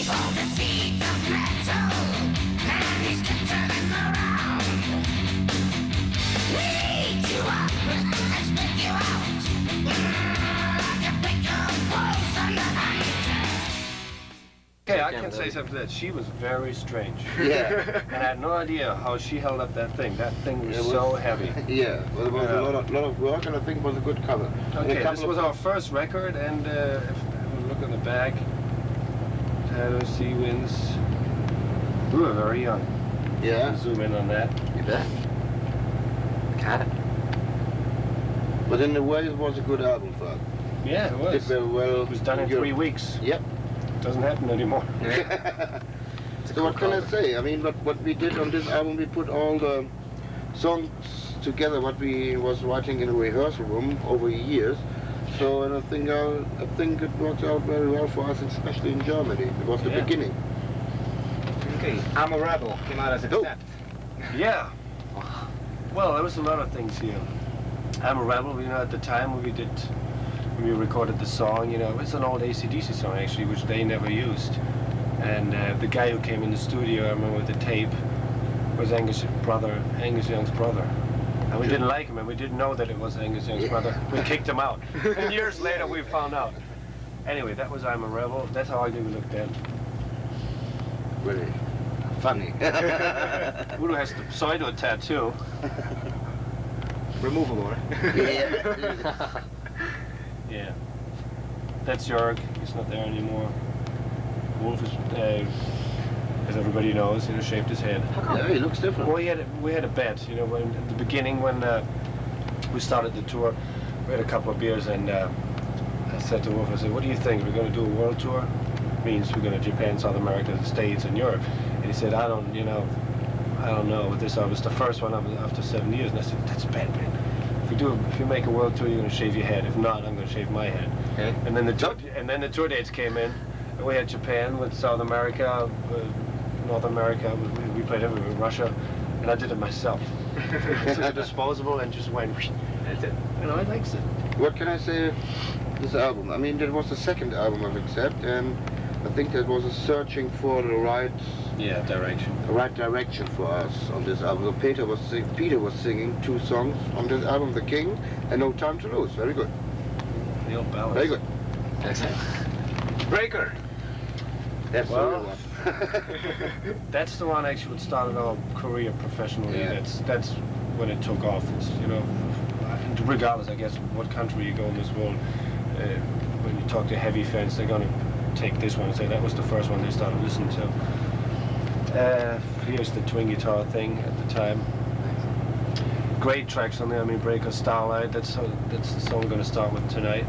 Okay, I can say something that she was very strange. Yeah. And I had no idea how she held up that thing. That thing was so heavy. Yeah, well, it was a lot of work, and I think it was a good cover. Okay, this was our first record, and if we look on the back, Shadow, Sea Winds. We were very young. Yeah. Zoom in on that. You bet. Got it. But in a way, it was a good album for us. Yeah, it was. Did very well. It was done in 3 weeks. Yep. Doesn't happen anymore. So what can I say? I mean, what we did on this album, we put all the songs together what we was writing in a rehearsal room over years. So, and I think it worked out very well for us, especially in Germany. It was the beginning. Okay, I'm a Rebel came out as a set. Yeah. Well, there was a lot of things here. I'm a Rebel, you know, at the time when we recorded the song, you know, it's an old AC/DC song actually, which they never used. And the guy who came in the studio, I remember with the tape, was Angus Young's brother. And we didn't like him, and we didn't know that it was Angus Young's brother. We kicked him out. And years later we found out. Anyway, that was I'm a Rebel. That's how I knew we looked then. Really funny. Udo has the pseudo tattoo. Removable, right? Yeah. Yeah. That's Jörg. He's not there anymore. Wolf is, as everybody knows, you know, shaved his head. Yeah, he looks different. Well, we had a bet, you know, when at the beginning when we started the tour, we had a couple of beers, and I said to Wolf, I said, "What do you think? We're going to do a world tour? Means we're going to Japan, South America, the States, and Europe." And he said, "I don't know. But this was the first one after 7 years." And I said, "That's bad, man. If you make a world tour, you're going to shave your head. If not, I'm going to shave my head." Okay. And then the tour dates came in, and we had Japan with South America, North America. We played everywhere, Russia, and I did it myself. Took a disposable and just went. That's it. You know, I likes it. What can I say? This album. I mean, that was the second album of Accept, and I think that was a searching for the right direction for us on this album. So Peter was singing 2 songs on this album, The King and No Time to Lose. Very good. The old ballads. Very good. Excellent. Breaker. That's the real one. That's the one actually that started our career professionally. Yeah. That's when it took off. It's, you know, regardless, I guess, what country you go in this world, when you talk to heavy fans, they're gonna take this one and say that was the first one they started listening to. Here's the twin guitar thing at the time. Great tracks on there. I mean, Breaker, Starlight. That's the song we're gonna start with tonight.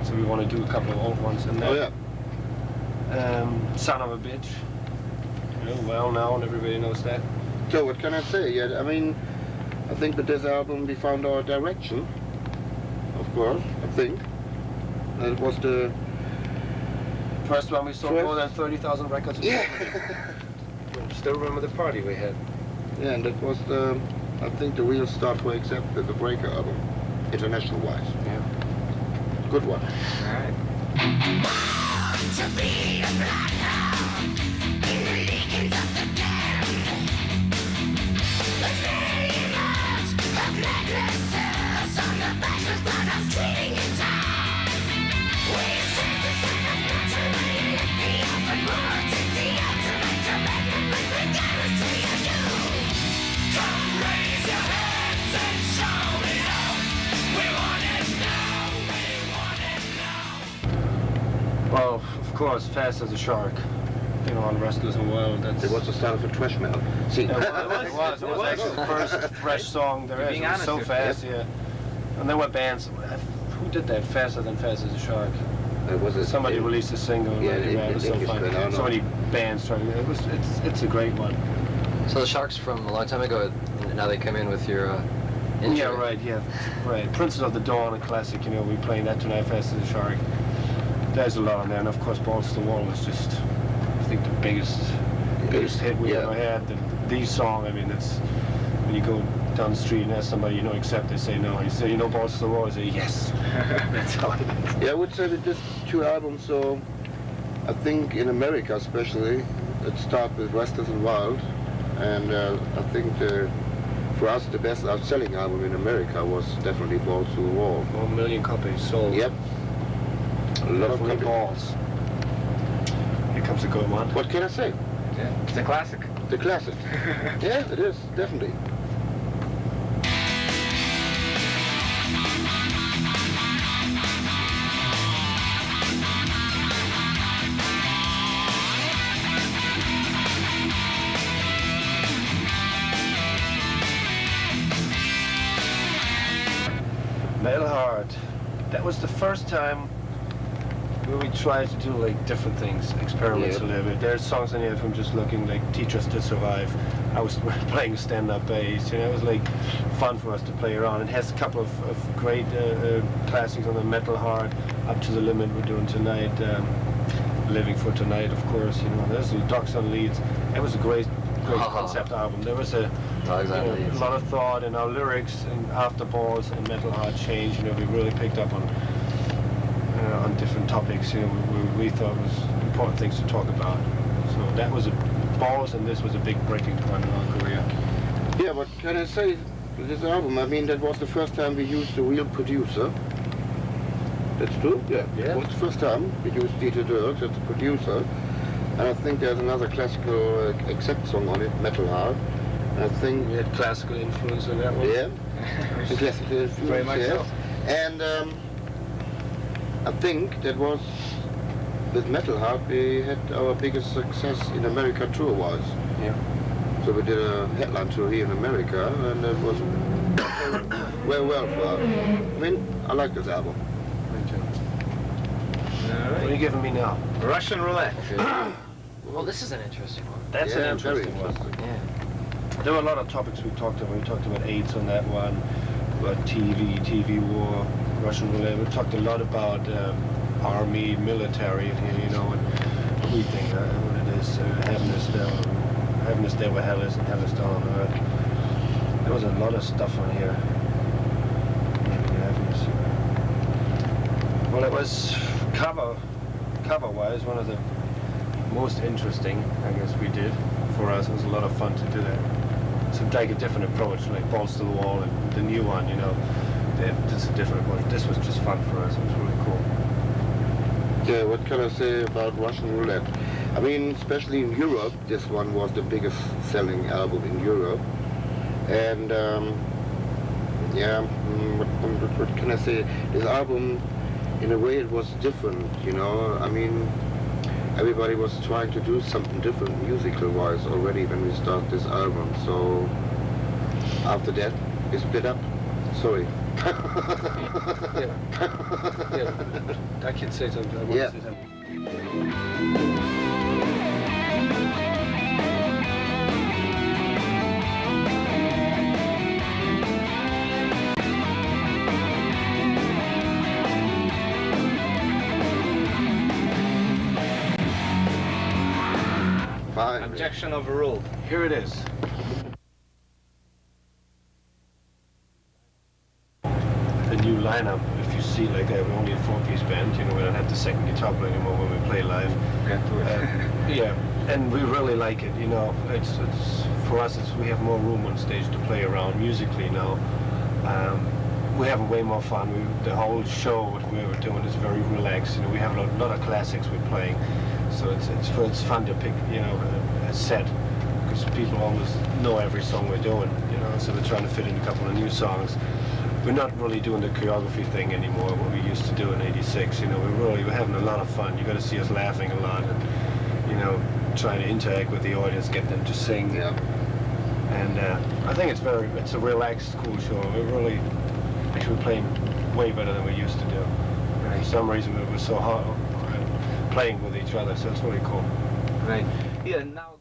So we want to do a couple of old ones in there. Oh yeah. Son of a Bitch. You know, well known. Everybody knows that. So what can I say? Yeah, I mean, I think with this album we found our direction. Of course, I think. And it was the First one we sold more than 30,000 records. Yeah. Still remember the party we had. Yeah, and that was the, I think, the real start for Accept, the Breaker album, international wise. Yeah. Good one. All right. To be a bloodhound in the legions of the damned. The demons of bloodless cells on the bachelor's bloodhouse treating in time. We sense the sign of naturally at the open world in the ultimate commandment with regardless to your doom. Come raise your hands and show it all. We want it now, we want it now. Well, of course, Fast as a Shark. You know, on Restless and Wild. That's. It was the start of a thrash metal. See. It was actually the first fresh song there is. It was so fast, yeah. And there were bands. Who did that faster than Fast as a Shark? It was Somebody released a single. Yeah, it was so fun. So many bands trying to. It's a great one. So the Sharks from a long time ago, now they come in with your intro. Yeah, right. Yeah, right. Princess of the Dawn, a classic. You know, we playing that tonight. Fast as a Shark. There's a lot on there, and of course, Balls to the Wall was just, I think, the biggest hit we ever had. The song, I mean, it's when you go down the street and ask somebody, you know, Accept, they say no. You say, you know, Balls to the Wall, they say yes. That's how it is. Yeah, I would say that these 2 albums, so I think in America especially, it started with Restless and Wild, and I think for us the best outselling album in America was definitely Balls to the Wall. 1 million copies sold. Yep. A lot of Definitely copies. balls. Here comes a good one. What can I say? Yeah, it's a classic. The classic. Yeah, it is, definitely. Metal Heart. That was the first time where we tried to do like different things, experiments Yeah. a little bit. There's songs in here from just looking like Teach Us to Survive. I was playing stand-up bass, you know, it was like fun for us to play around. It has a couple of great classics on the Metal Heart, Up to the Limit we're doing tonight, Living for Tonight, of course, you know, there's the Dogs on Leads. It was a great concept album. There was a Dogs on a Leads. lot of thought in our lyrics, and after Balls and Metal Heart Change, you know, we really picked up on different topics, you know, we thought was important things to talk about. So that was Balls, and this was a big breaking point in our career. Yeah, what can I say with this album? I mean, that was the first time we used a real producer. That's true? Yeah. Yeah. It was the first time we used Peter as the producer. And I think there's another classical accept song on it, Metal Heart. And I think... We had classical influence on that one. Yeah. The classical influence, Very much yeah. so. And I think that was, with Metal Heart, we had our biggest success in America tour-wise. Yeah. So we did a headline tour here in America, and it was very well for us. I mean, I like this album. Me too. All What are you right. giving me now? Russian roulette. Well, this is an interesting one. That's Yeah, an very interesting one. interesting. Yeah. There were a lot of topics we talked about. We talked about AIDS on that one, about TV war, Russian roulette. We talked a lot about army, military in here, you know, and we think what it is, heaven is there where hell is, and hell is down on earth. There was a lot of stuff on here. Well, it was cover-wise one of the most interesting, I guess, we did. For us, it was a lot of fun to do that. So like a different approach, like Balls to the Wall and the new one, you know. It's a different approach. This was just fun for us. It was really cool. Yeah, what can I say about Russian Roulette? I mean, especially in Europe, this one was the biggest selling album in Europe. And yeah, what can I say? This album, in a way, it was different, you know. I mean, everybody was trying to do something different musical-wise already when we started this album. So after that, we split up. Sorry. Yeah. I can say something. I want Yeah. to say something. Fine. Objection overruled. Here it is. The new lineup, if you see like that, we're only a 4-piece band, you know, we don't have the second guitar player anymore when we play live. Yeah, and we really like it, you know, it's for us, we have more room on stage to play around musically now. We're having way more fun. The whole show, what we were doing is very relaxed, you know, we have a lot of classics we're playing, so it's fun to pick, you know, a set, because people almost know every song we're doing, you know, so we're trying to fit in a couple of new songs. We're not really doing the choreography thing anymore, what we used to do in '86. You know, we're having a lot of fun. You got to see us laughing a lot, and you know, trying to interact with the audience, get them to sing. Yeah. And I think it's a relaxed, cool show. We're really actually playing way better than we used to do. And for some reason, we were so hard playing with each other, so it's really cool. Right. Yeah, now